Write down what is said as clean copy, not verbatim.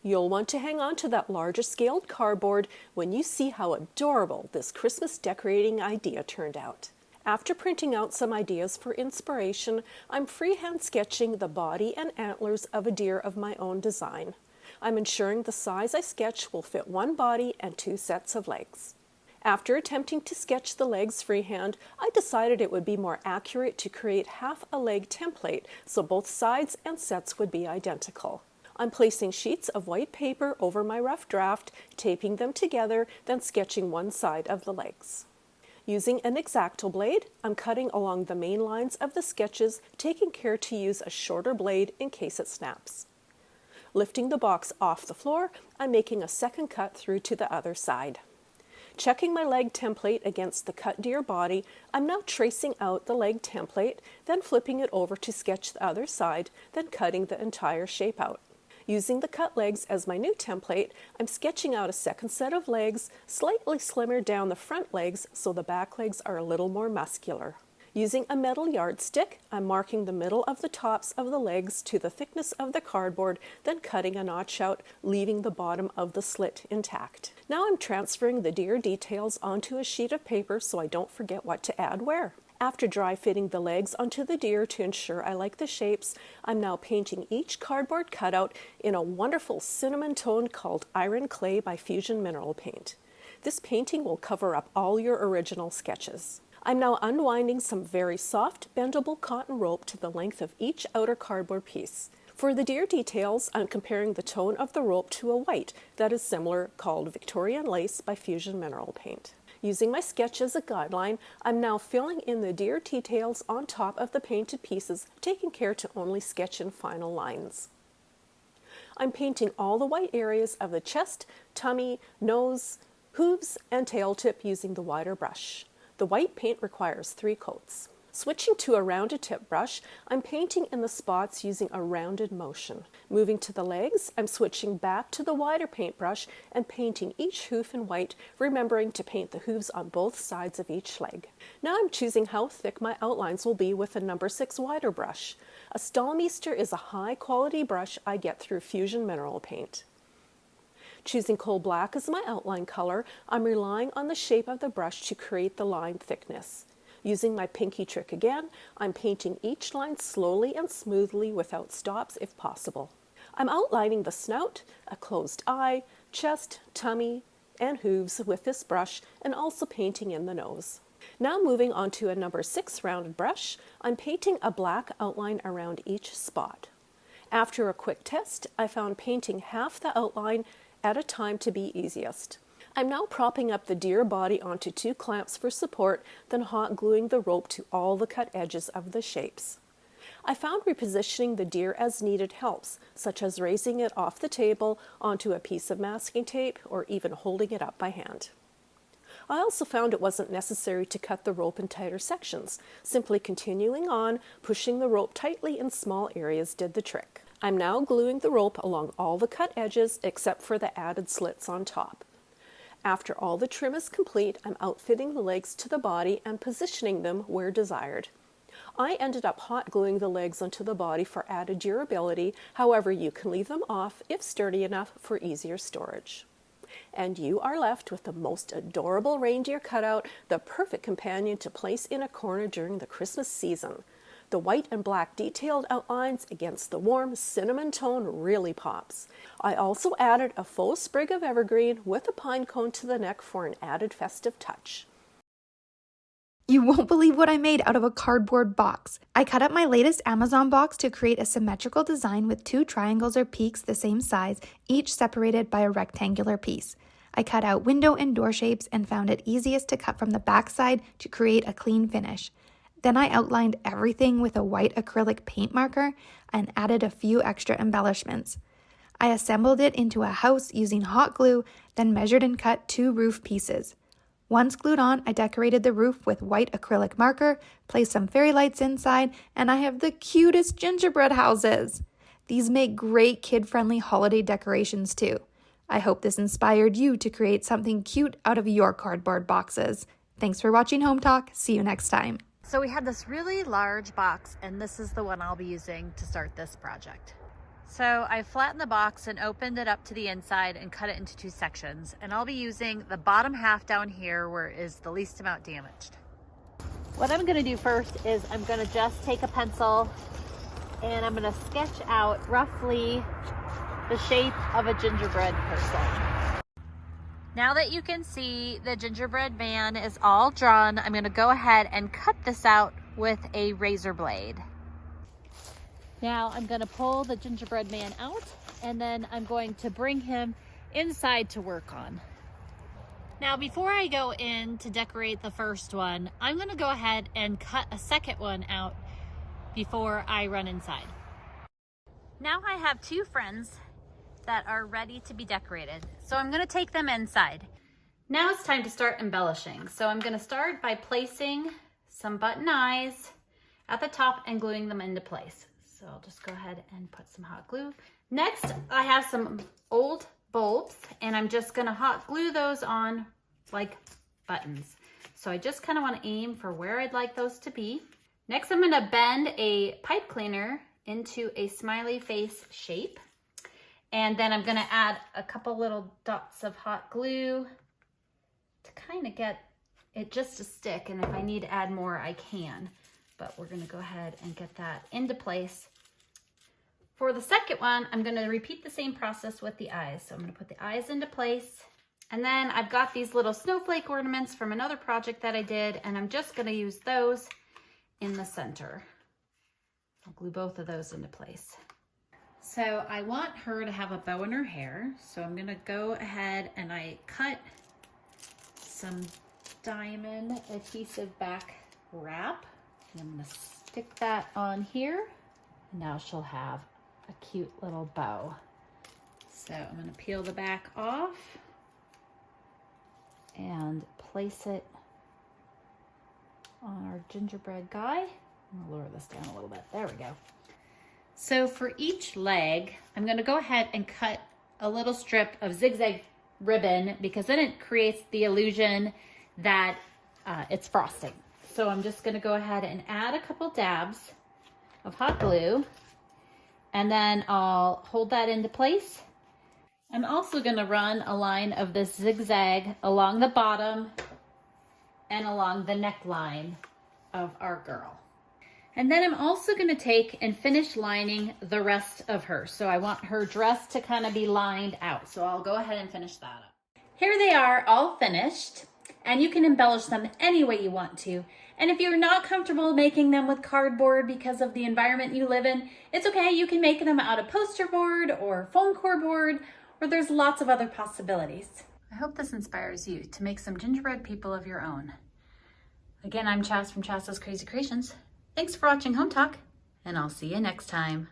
You'll want to hang on to that larger scaled cardboard when you see how adorable this Christmas decorating idea turned out. After printing out some ideas for inspiration, I'm freehand sketching the body and antlers of a deer of my own design. I'm ensuring the size I sketch will fit one body and 2 sets of legs. After attempting to sketch the legs freehand, I decided it would be more accurate to create half a leg template so both sides and sets would be identical. I'm placing sheets of white paper over my rough draft, taping them together, then sketching one side of the legs. Using an X-Acto blade, I'm cutting along the main lines of the sketches, taking care to use a shorter blade in case it snaps. Lifting the box off the floor, I'm making a second cut through to the other side. Checking my leg template against the cut deer body, I'm now tracing out the leg template, then flipping it over to sketch the other side, then cutting the entire shape out. Using the cut legs as my new template, I'm sketching out a second set of legs, slightly slimmer down the front legs so the back legs are a little more muscular. Using a metal yardstick, I'm marking the middle of the tops of the legs to the thickness of the cardboard, then cutting a notch out, leaving the bottom of the slit intact. Now I'm transferring the deer details onto a sheet of paper so I don't forget what to add where. After dry fitting the legs onto the deer to ensure I like the shapes, I'm now painting each cardboard cutout in a wonderful cinnamon tone called Iron Clay by Fusion Mineral Paint. This painting will cover up all your original sketches. I'm now unwinding some very soft, bendable cotton rope to the length of each outer cardboard piece. For the deer details, I'm comparing the tone of the rope to a white that is similar called Victorian Lace by Fusion Mineral Paint. Using my sketch as a guideline, I'm now filling in the deer details on top of the painted pieces, taking care to only sketch in final lines. I'm painting all the white areas of the chest, tummy, nose, hooves, and tail tip using the wider brush. The white paint requires 3 coats. Switching to a rounded tip brush, I'm painting in the spots using a rounded motion. Moving to the legs, I'm switching back to the wider paintbrush and painting each hoof in white, remembering to paint the hooves on both sides of each leg. Now I'm choosing how thick my outlines will be with a number 6 wider brush. A Stahlmeister is a high-quality brush I get through Fusion Mineral Paint. Choosing coal black as my outline color, I'm relying on the shape of the brush to create the line thickness. Using my pinky trick again, I'm painting each line slowly and smoothly without stops if possible. I'm outlining the snout, a closed eye, chest, tummy, and hooves with this brush, and also painting in the nose. Now moving on to a number 6 rounded brush, I'm painting a black outline around each spot. After a quick test, I found painting half the outline at a time to be easiest. I'm now propping up the deer body onto 2 clamps for support, then hot gluing the rope to all the cut edges of the shapes. I found repositioning the deer as needed helps, such as raising it off the table onto a piece of masking tape or even holding it up by hand. I also found it wasn't necessary to cut the rope in tighter sections. Simply continuing on, pushing the rope tightly in small areas did the trick. I'm now gluing the rope along all the cut edges except for the added slits on top. After all the trim is complete, I'm outfitting the legs to the body and positioning them where desired. I ended up hot gluing the legs onto the body for added durability, however you can leave them off if sturdy enough for easier storage. And you are left with the most adorable reindeer cutout, the perfect companion to place in a corner during the Christmas season. The white and black detailed outlines against the warm cinnamon tone really pops. I also added a faux sprig of evergreen with a pine cone to the neck for an added festive touch. You won't believe what I made out of a cardboard box. I cut up my latest Amazon box to create a symmetrical design with 2 triangles or peaks the same size, each separated by a rectangular piece. I cut out window and door shapes and found it easiest to cut from the back side to create a clean finish. Then I outlined everything with a white acrylic paint marker and added a few extra embellishments. I assembled it into a house using hot glue, then measured and cut 2 roof pieces. Once glued on, I decorated the roof with white acrylic marker, placed some fairy lights inside, and I have the cutest gingerbread houses. These make great kid-friendly holiday decorations too. I hope this inspired you to create something cute out of your cardboard boxes. Thanks for watching Hometalk. See you next time. So we had this really large box, and this is the one I'll be using to start this project. So I flattened the box and opened it up to the inside and cut it into 2 sections. And I'll be using the bottom half down here where it is the least amount damaged. What I'm gonna do first is I'm gonna just take a pencil and I'm gonna sketch out roughly the shape of a gingerbread person. Now that you can see the gingerbread man is all drawn, I'm gonna go ahead and cut this out with a razor blade. Now I'm gonna pull the gingerbread man out and then I'm going to bring him inside to work on. Now before I go in to decorate the first one, I'm gonna go ahead and cut a second one out before I run inside. Now I have 2 friends that are ready to be decorated, so I'm gonna take them inside. Now it's time to start embellishing. So I'm gonna start by placing some button eyes at the top and gluing them into place. So I'll just go ahead and put some hot glue. Next, I have some old bulbs and I'm just gonna hot glue those on like buttons. So I just kind of want to aim for where I'd like those to be. Next, I'm gonna bend a pipe cleaner into a smiley face shape. And then I'm gonna add a couple little dots of hot glue to kind of get it just to stick. And if I need to add more, I can. But we're gonna go ahead and get that into place. For the second one, I'm gonna repeat the same process with the eyes. So I'm gonna put the eyes into place. And then I've got these little snowflake ornaments from another project that I did, and I'm just gonna use those in the center. I'll glue both of those into place. So I want her to have a bow in her hair. So I'm gonna go ahead and I cut some diamond adhesive back wrap. I'm gonna stick that on here. Now she'll have a cute little bow. So I'm gonna peel the back off and place it on our gingerbread guy. I'll lower this down a little bit. There we go. So for each leg, I'm gonna go ahead and cut a little strip of zigzag ribbon because then it creates the illusion that it's frosting. So I'm just gonna go ahead and add a couple dabs of hot glue and then I'll hold that into place. I'm also gonna run a line of this zigzag along the bottom and along the neckline of our girl. And then I'm also gonna take and finish lining the rest of her. So I want her dress to kind of be lined out. So I'll go ahead and finish that up. Here they are all finished, and you can embellish them any way you want to. And if you're not comfortable making them with cardboard because of the environment you live in, it's okay. You can make them out of poster board or foam core board, or there's lots of other possibilities. I hope this inspires you to make some gingerbread people of your own. Again, I'm Chas from Chas's Crazy Creations. Thanks for watching Home Talk, and I'll see you next time.